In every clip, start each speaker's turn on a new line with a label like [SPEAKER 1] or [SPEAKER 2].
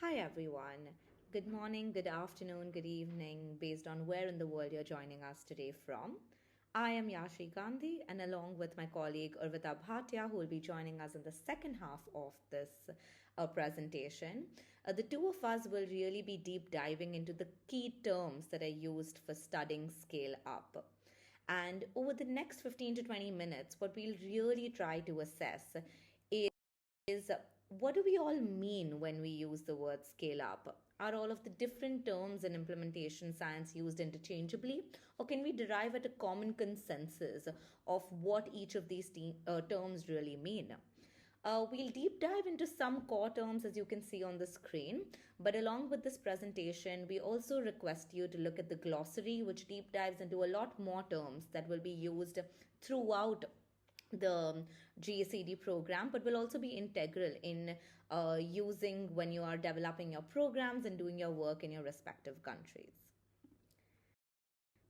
[SPEAKER 1] Hi everyone. Good morning, good afternoon, good evening, based on where in the world you're joining us today from. I am Yashi Gandhi, and along with my colleague Urvita Bhatia, who will be joining us in the second half of this presentation, the two of us will really be deep diving into the key terms that are used for studying scale up. And over the next 15 to 20 minutes, what we'll really try to assess is what do we all mean when we use the word scale up? Are all of the different terms in implementation science used interchangeably, or can we derive at a common consensus of what each of these terms really mean? We'll deep dive into some core terms as you can see on the screen, but along with this presentation, we also request you to look at the glossary, which deep dives into a lot more terms that will be used throughout the GACD program, but will also be integral in using when you are developing your programs and doing your work in your respective countries.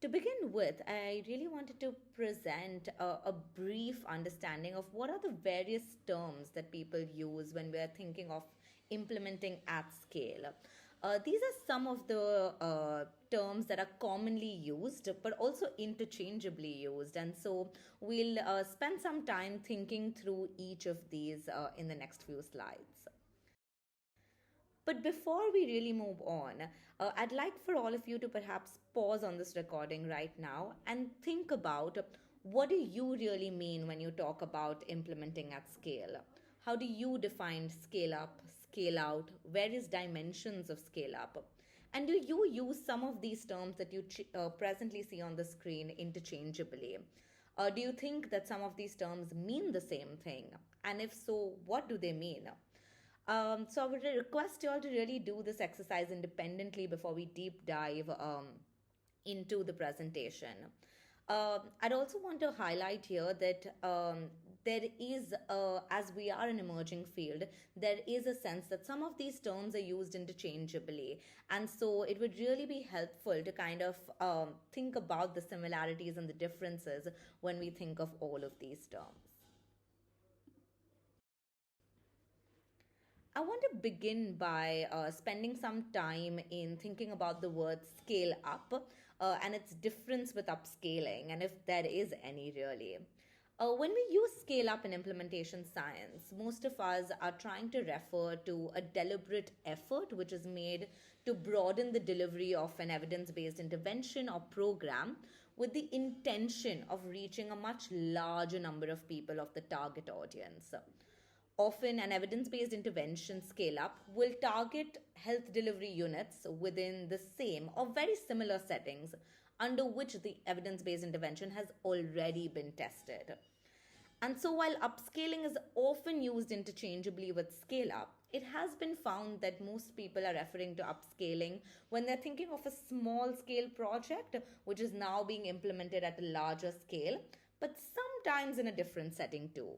[SPEAKER 1] To begin with, I really wanted to present a brief understanding of what are the various terms that people use when we are thinking of implementing at scale. These are some of the terms that are commonly used but also interchangeably used. And so we'll spend some time thinking through each of these in the next few slides. But before we really move on, I'd like for all of you to perhaps pause on this recording right now and think about what do you really mean when you talk about implementing at scale? How do you define scale up, scale out, various dimensions of scale up? And do you use some of these terms that you presently see on the screen interchangeably? Do you think that some of these terms mean the same thing? And if so, what do they mean? So I would request you all to really do this exercise independently before we deep dive into the presentation. I'd also want to highlight here that there is, as we are an emerging field, there is a sense that some of these terms are used interchangeably. And so it would really be helpful to kind of think about the similarities and the differences when we think of all of these terms. I want to begin by spending some time in thinking about the word scale up and its difference with upscaling, and if there is any really. When we use scale up in implementation science, most of us are trying to refer to a deliberate effort which is made to broaden the delivery of an evidence based intervention or program with the intention of reaching a much larger number of people of the target audience. Often, an evidence based intervention scale up will target health delivery units within the same or very similar settings under which the evidence based intervention has already been tested. And so, while upscaling is often used interchangeably with scale up, it has been found that most people are referring to upscaling when they're thinking of a small scale project which is now being implemented at a larger scale, but sometimes in a different setting too.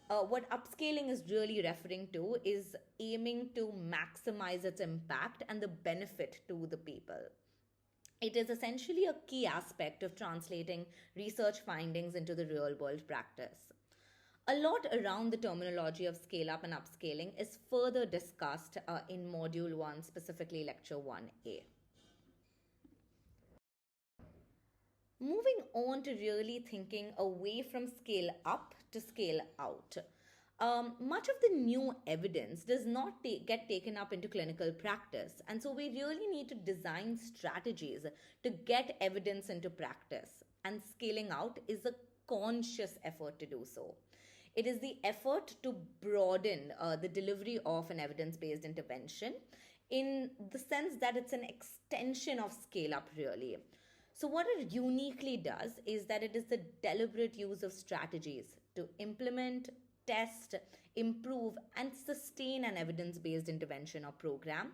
[SPEAKER 1] What upscaling is really referring to is aiming to maximize its impact and the benefit to the people. It is essentially a key aspect of translating research findings into the real world practice. A lot around the terminology of scale up and upscaling is further discussed in Module 1, specifically Lecture 1A. Moving on to really thinking away from scale up to scale out. Much of the new evidence does not get taken up into clinical practice, and so we really need to design strategies to get evidence into practice. And scaling out is a conscious effort to do so. It is the effort to broaden the delivery of an evidence based intervention in the sense that it's an extension of scale up, really. So, what it uniquely does is that it is the deliberate use of strategies to implement, test, improve, and sustain an evidence based intervention or program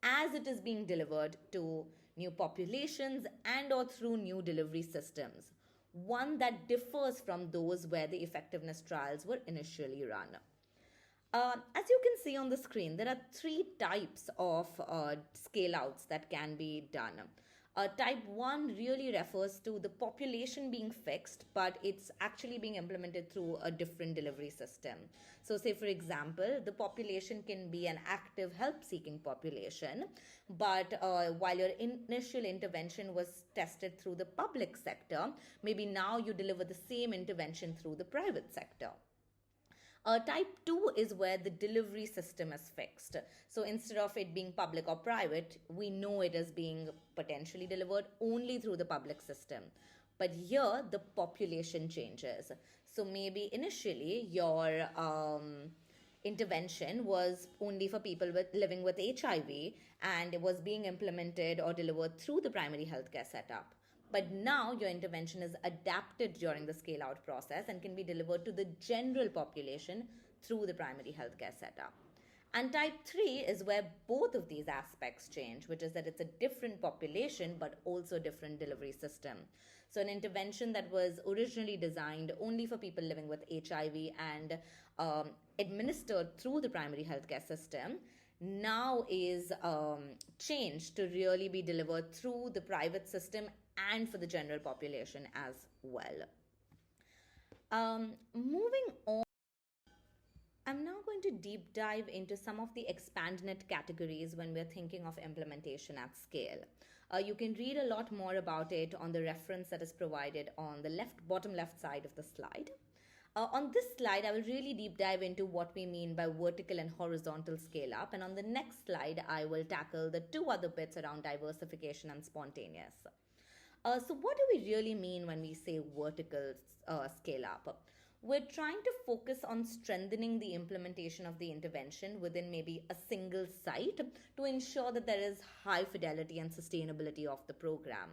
[SPEAKER 1] as it is being delivered to new populations and or through new delivery systems, one that differs from those where the effectiveness trials were initially run. As you can see on the screen, there are three types of scale outs that can be done. Type 1 really refers to the population being fixed, but it's actually being implemented through a different delivery system. So, say for example, the population can be an active help seeking population, but while your initial intervention was tested through the public sector, maybe now you deliver the same intervention through the private sector. Type 2 is where the delivery system is fixed. So instead of it being public or private, we know it is being potentially delivered only through the public system. But here, the population changes. So maybe initially your intervention was only for people living with HIV, and it was being implemented or delivered through the primary healthcare setup. But now your intervention is adapted during the scale out process and can be delivered to the general population through the primary healthcare setup. And type 3 is where both of these aspects change, which is that it's a different population but also different delivery system. So, an intervention that was originally designed only for people living with HIV and administered through the primary healthcare system now is changed to really be delivered through the private system and for the general population as well. Moving on, I'm now going to deep dive into some of the expandnet categories when we're thinking of implementation at scale. You can read a lot more about it on the reference that is provided on the bottom left side of the slide. On this slide, I will really deep dive into what we mean by vertical and horizontal scale up. And on the next slide, I will tackle the two other bits around diversification and spontaneous. So what do we really mean when we say vertical scale up? We're trying to focus on strengthening the implementation of the intervention within maybe a single site to ensure that there is high fidelity and sustainability of the program.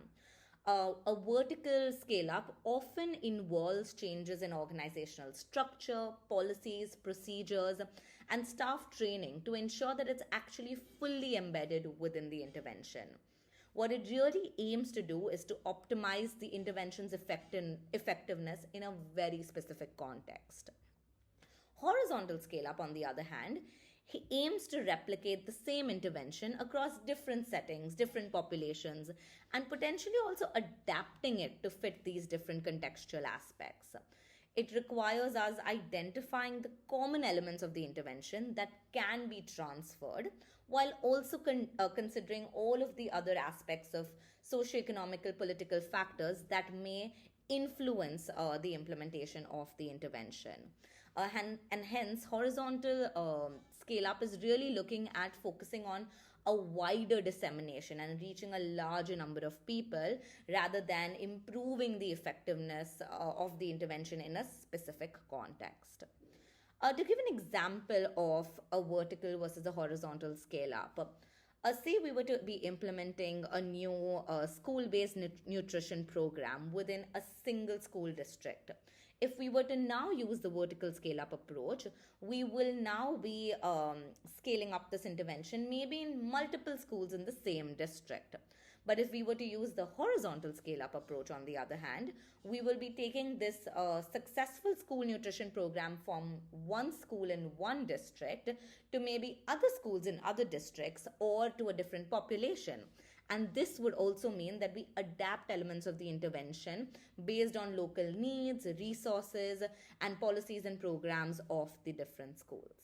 [SPEAKER 1] A vertical scale up often involves changes in organizational structure, policies, procedures, and staff training to ensure that it's actually fully embedded within the intervention. What it really aims to do is to optimize the intervention's effectiveness in a very specific context. Horizontal scale up, on the other hand, he aims to replicate the same intervention across different settings, different populations, and potentially also adapting it to fit these different contextual aspects. It requires us identifying the common elements of the intervention that can be transferred while also considering all of the other aspects of socioeconomical political factors that may influence the implementation of the intervention. And hence, horizontal scale up is really looking at focusing on a wider dissemination and reaching a larger number of people rather than improving the effectiveness of the intervention in a specific context. To give an example of a vertical versus a horizontal scale up, say we were to be implementing a new school-based nutrition program within a single school district. If we were to now use the vertical scale up approach, we will now be scaling up this intervention maybe in multiple schools in the same district. But if we were to use the horizontal scale up approach, on the other hand, we will be taking this successful school nutrition program from one school in one district to maybe other schools in other districts or to a different population. And this would also mean that we adapt elements of the intervention based on local needs, resources, and policies and programs of the different schools.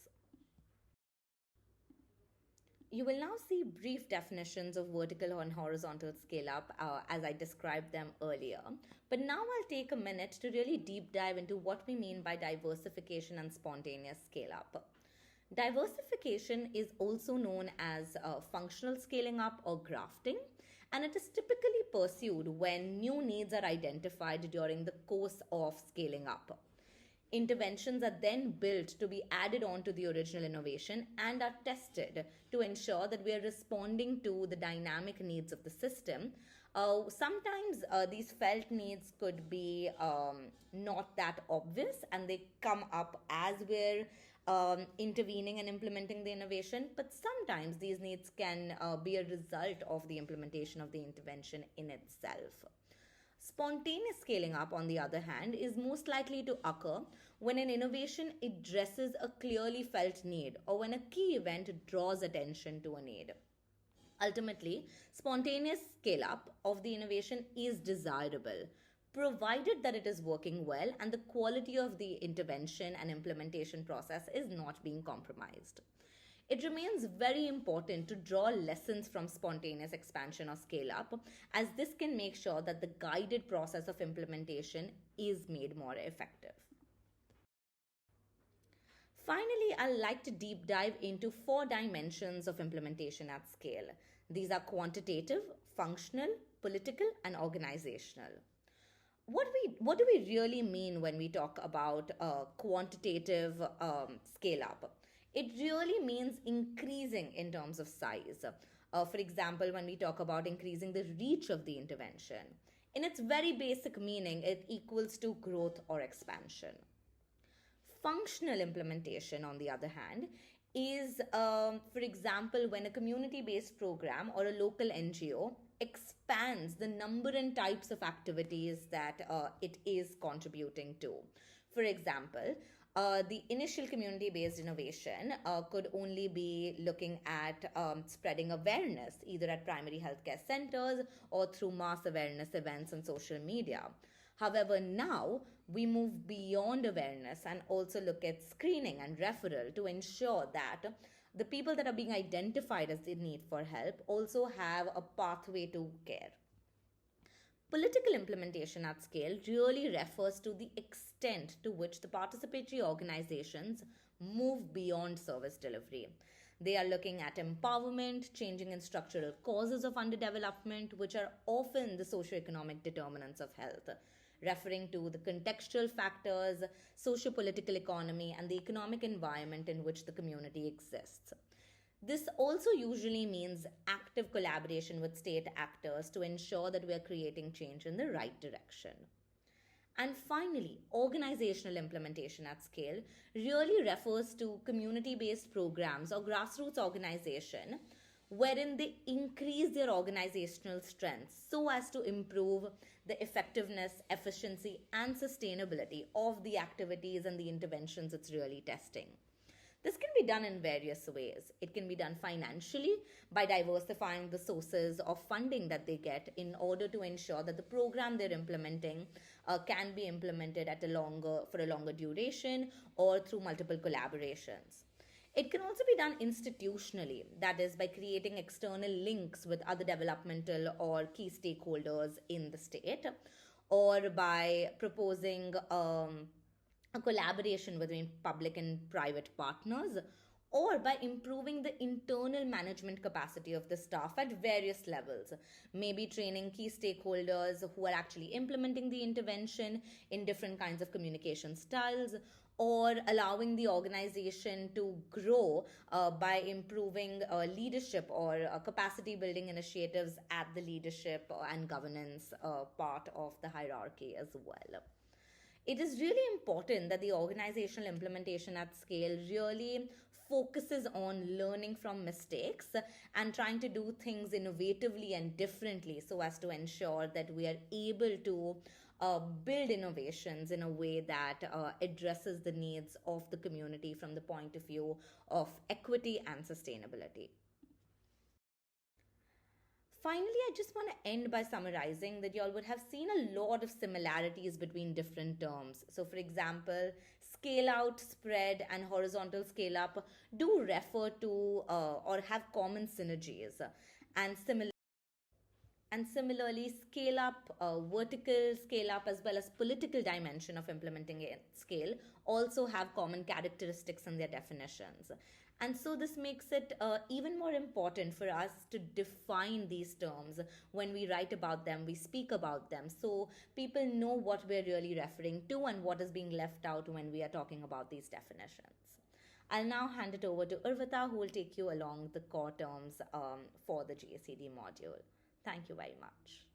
[SPEAKER 1] You will now see brief definitions of vertical and horizontal scale up as I described them earlier. But now I'll take a minute to really deep dive into what we mean by diversification and spontaneous scale up. Diversification is also known as functional scaling up or grafting, and it is typically pursued when new needs are identified during the course of scaling up. Interventions are then built to be added on to the original innovation and are tested to ensure that we are responding to the dynamic needs of the system. Sometimes these felt needs could be not that obvious and they come up as we're intervening and implementing the innovation, but sometimes these needs can be a result of the implementation of the intervention in itself. Spontaneous scaling up, on the other hand, is most likely to occur when an innovation addresses a clearly felt need or when a key event draws attention to a need. Ultimately, spontaneous scale up of the innovation is desirable, provided that it is working well and the quality of the intervention and implementation process is not being compromised. It remains very important to draw lessons from spontaneous expansion or scale up, as this can make sure that the guided process of implementation is made more effective. Finally, I'd like to deep dive into four dimensions of implementation at scale. These are quantitative, functional, political, and organizational. What do we really mean when we talk about quantitative scale up? It really means increasing in terms of size. For example, when we talk about increasing the reach of the intervention, in its very basic meaning, it equals to growth or expansion. Functional implementation, on the other hand, is, for example, when a community based program or a local NGO expands the number and types of activities that it is contributing to. For example, the initial community based innovation could only be looking at spreading awareness either at primary healthcare centers or through mass awareness events on social media. However, now we move beyond awareness and also look at screening and referral to ensure that the people that are being identified as the need for help also have a pathway to care. Political implementation at scale really refers to the extent to which the participatory organizations move beyond service delivery. They are looking at empowerment, changing in structural causes of underdevelopment, which are often the socioeconomic determinants of health, referring to the contextual factors, socio-political economy, and the economic environment in which the community exists. This also usually means active collaboration with state actors to ensure that we are creating change in the right direction. And finally, organizational implementation at scale really refers to community based programs or grassroots organization wherein they increase their organizational strength so as to improve the effectiveness, efficiency, and sustainability of the activities and the interventions it's really testing. This can be done in various ways. It can be done financially by diversifying the sources of funding that they get in order to ensure that the program they're implementing can be implemented for a longer duration or through multiple collaborations. It can also be done institutionally, that is, by creating external links with other developmental or key stakeholders in the state, or by proposing a collaboration between public and private partners, or by improving the internal management capacity of the staff at various levels. Maybe training key stakeholders who are actually implementing the intervention in different kinds of communication styles, or allowing the organization to grow by improving leadership or capacity building initiatives at the leadership and governance part of the hierarchy as well. It is really important that the organizational implementation at scale really focuses on learning from mistakes and trying to do things innovatively and differently so as to ensure that we are able to build innovations in a way that addresses the needs of the community from the point of view of equity and sustainability. Finally, I just want to end by summarizing that y'all would have seen a lot of similarities between different terms. So, for example, scale out, spread, and horizontal scale up do refer to or have common synergies. And similarly, scale up, vertical scale up, as well as political dimension of implementing at scale also have common characteristics in their definitions. And so, this makes it even more important for us to define these terms when we write about them, we speak about them, so people know what we're really referring to and what is being left out when we are talking about these definitions. I'll now hand it over to Urvita, who will take you along the core terms for the GACD module. Thank you very much.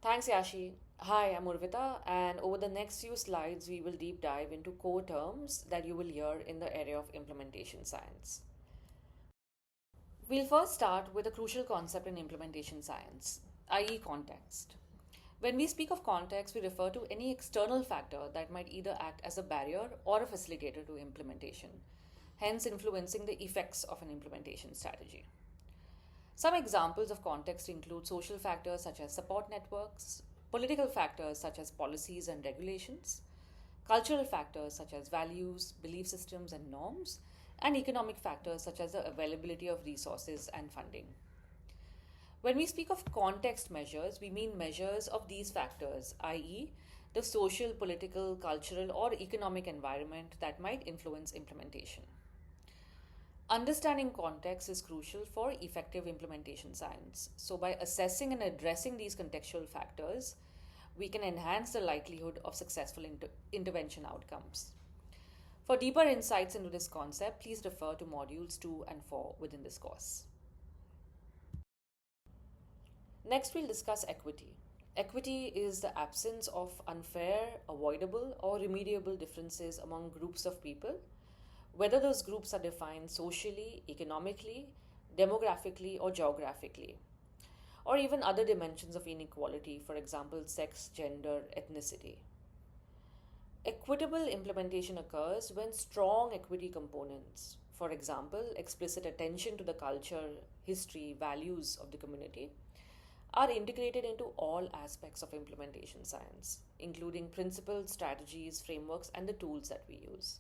[SPEAKER 2] Thanks, Yashi. Hi, I'm Urvita, and over the next few slides, we will deep dive into core terms that you will hear in the area of implementation science. We'll first start with a crucial concept in implementation science, i.e., context. When we speak of context, we refer to any external factor that might either act as a barrier or a facilitator to implementation, hence influencing the effects of an implementation strategy. Some examples of context include social factors such as support networks, political factors such as policies and regulations, cultural factors such as values, belief systems, and norms, and economic factors such as the availability of resources and funding. When we speak of context measures, we mean measures of these factors, i.e., the social, political, cultural, or economic environment that might influence implementation. Understanding context is crucial for effective implementation science. So, by assessing and addressing these contextual factors, we can enhance the likelihood of successful intervention outcomes. For deeper insights into this concept, please refer to modules 2 and 4 within this course. Next, we'll discuss equity. Equity is the absence of unfair, avoidable, or remediable differences among groups of people, whether those groups are defined socially, economically, demographically, or geographically, or even other dimensions of inequality, for example, sex, gender, ethnicity. Equitable implementation occurs when strong equity components, for example, explicit attention to the culture, history, values of the community, are integrated into all aspects of implementation science, including principles, strategies, frameworks, and the tools that we use.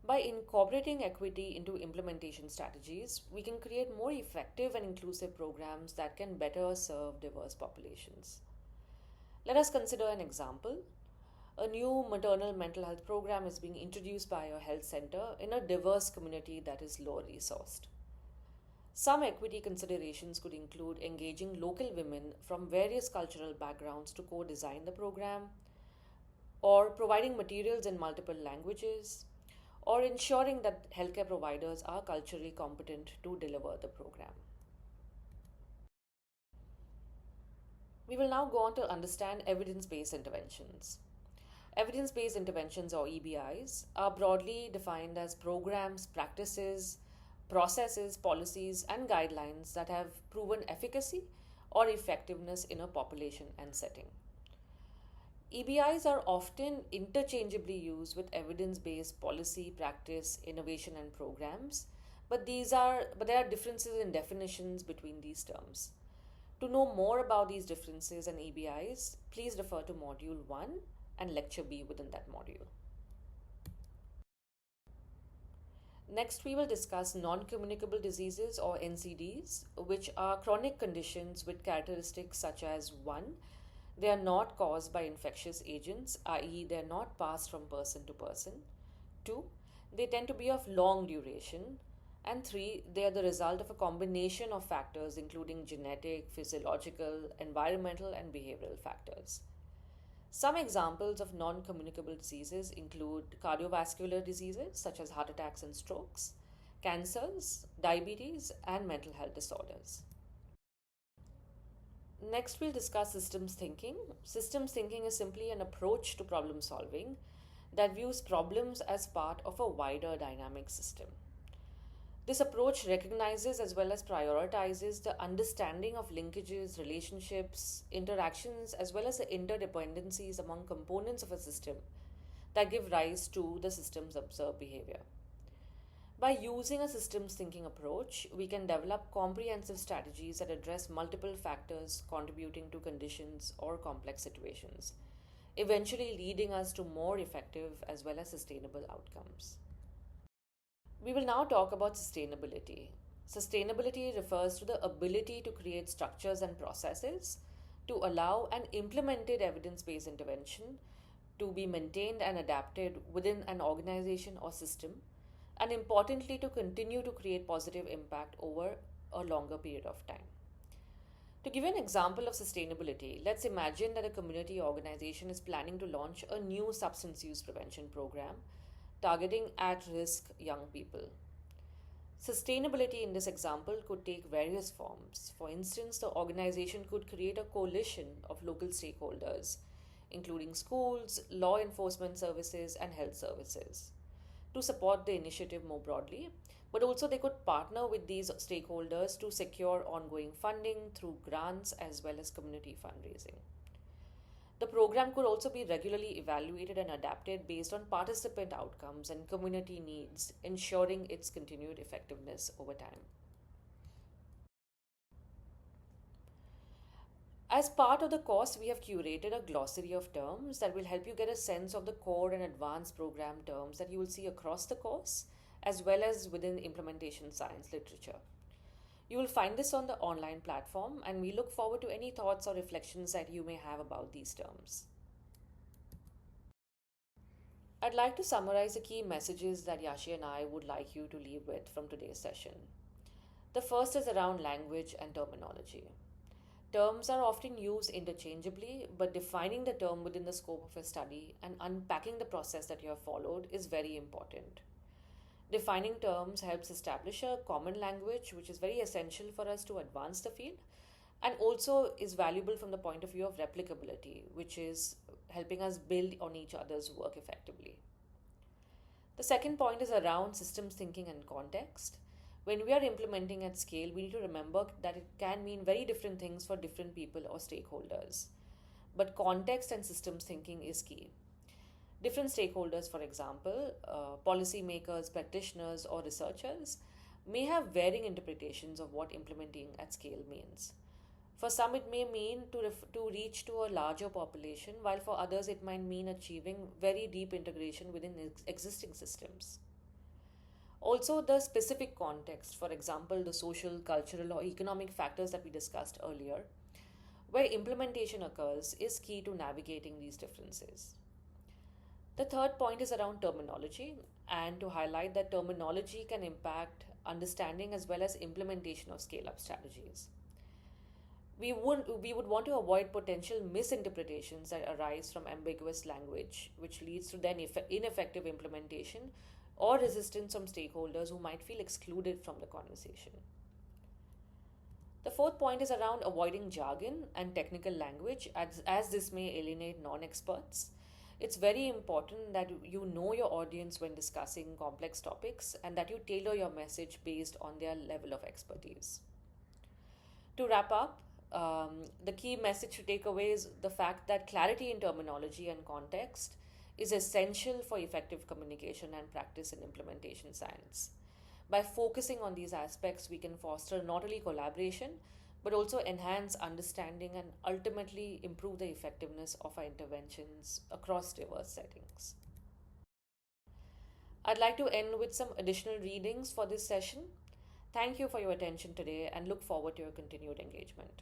[SPEAKER 2] By incorporating equity into implementation strategies, we can create more effective and inclusive programs that can better serve diverse populations. Let us consider an example. A new maternal mental health program is being introduced by a health center in a diverse community that is low resourced. Some equity considerations could include engaging local women from various cultural backgrounds to co design the program, or providing materials in multiple languages, or ensuring that healthcare providers are culturally competent to deliver the program. We will now go on to understand evidence based interventions. Evidence based interventions, or EBIs, are broadly defined as programs, practices, processes, policies, and guidelines that have proven efficacy or effectiveness in a population and setting. EBIs are often interchangeably used with evidence-based policy, practice, innovation, and programs, but there are differences in definitions between these terms. To know more about these differences and EBIs, please refer to Module 1 and Lecture B within that module. Next, we will discuss non-communicable diseases, or NCDs, which are chronic conditions with characteristics such as 1. They are not caused by infectious agents, i.e., they are not passed from person to person. 2. They tend to be of long duration. And 3. They are the result of a combination of factors including genetic, physiological, environmental, and behavioral factors. Some examples of non-communicable diseases include cardiovascular diseases such as heart attacks and strokes, cancers, diabetes, and mental health disorders. Next, we'll discuss systems thinking. Systems thinking is simply an approach to problem solving that views problems as part of a wider dynamic system. This approach recognizes as well as prioritizes the understanding of linkages, relationships, interactions, as well as the interdependencies among components of a system that give rise to the system's observed behavior. By using a systems thinking approach, we can develop comprehensive strategies that address multiple factors contributing to conditions or complex situations, eventually leading us to more effective as well as sustainable outcomes. We will now talk about sustainability. Sustainability refers to the ability to create structures and processes to allow an implemented evidence based intervention to be maintained and adapted within an organization or system, and importantly, to continue to create positive impact over a longer period of time. To give you an example of sustainability, let's imagine that a community organization is planning to launch a new substance use prevention program targeting at risk young people. Sustainability in this example could take various forms. For instance, the organization could create a coalition of local stakeholders, including schools, law enforcement services, and health services, to support the initiative more broadly. But also, they could partner with these stakeholders to secure ongoing funding through grants as well as community fundraising. The program could also be regularly evaluated and adapted based on participant outcomes and community needs, ensuring its continued effectiveness over time. As part of the course, we have curated a glossary of terms that will help you get a sense of the core and advanced program terms that you will see across the course, as well as within implementation science literature. You will find this on the online platform, and we look forward to any thoughts or reflections that you may have about these terms. I'd like to summarize the key messages that Yashi and I would like you to leave with from today's session. The first is around language and terminology. Terms are often used interchangeably, but defining the term within the scope of a study and unpacking the process that you have followed is very important. Defining terms helps establish a common language, which is very essential for us to advance the field, and also is valuable from the point of view of replicability, which is helping us build on each other's work effectively. The second point is around systems thinking and context. When we are implementing at scale, we need to remember that it can mean very different things for different people or stakeholders. But context and systems thinking is key. Different stakeholders, for example, policymakers, practitioners, or researchers, may have varying interpretations of what implementing at scale means. For some, it may mean to reach to a larger population, while for others, it might mean achieving very deep integration within existing systems. Also, the specific context, for example, the social, cultural, or economic factors that we discussed earlier, where implementation occurs, is key to navigating these differences. The third point is around terminology, and to highlight that terminology can impact understanding as well as implementation of scale up strategies. We would want to avoid potential misinterpretations that arise from ambiguous language, which leads to then ineffective implementation or resistance from stakeholders who might feel excluded from the conversation. The fourth point is around avoiding jargon and technical language, as this may alienate non experts. It's very important that you know your audience when discussing complex topics and that you tailor your message based on their level of expertise. To wrap up, the key message to take away is the fact that clarity in terminology and context is essential for effective communication and practice in implementation science. By focusing on these aspects, we can foster not only collaboration but also enhance understanding and ultimately improve the effectiveness of our interventions across diverse settings. I'd like to end with some additional readings for this session. Thank you for your attention today and look forward to your continued engagement.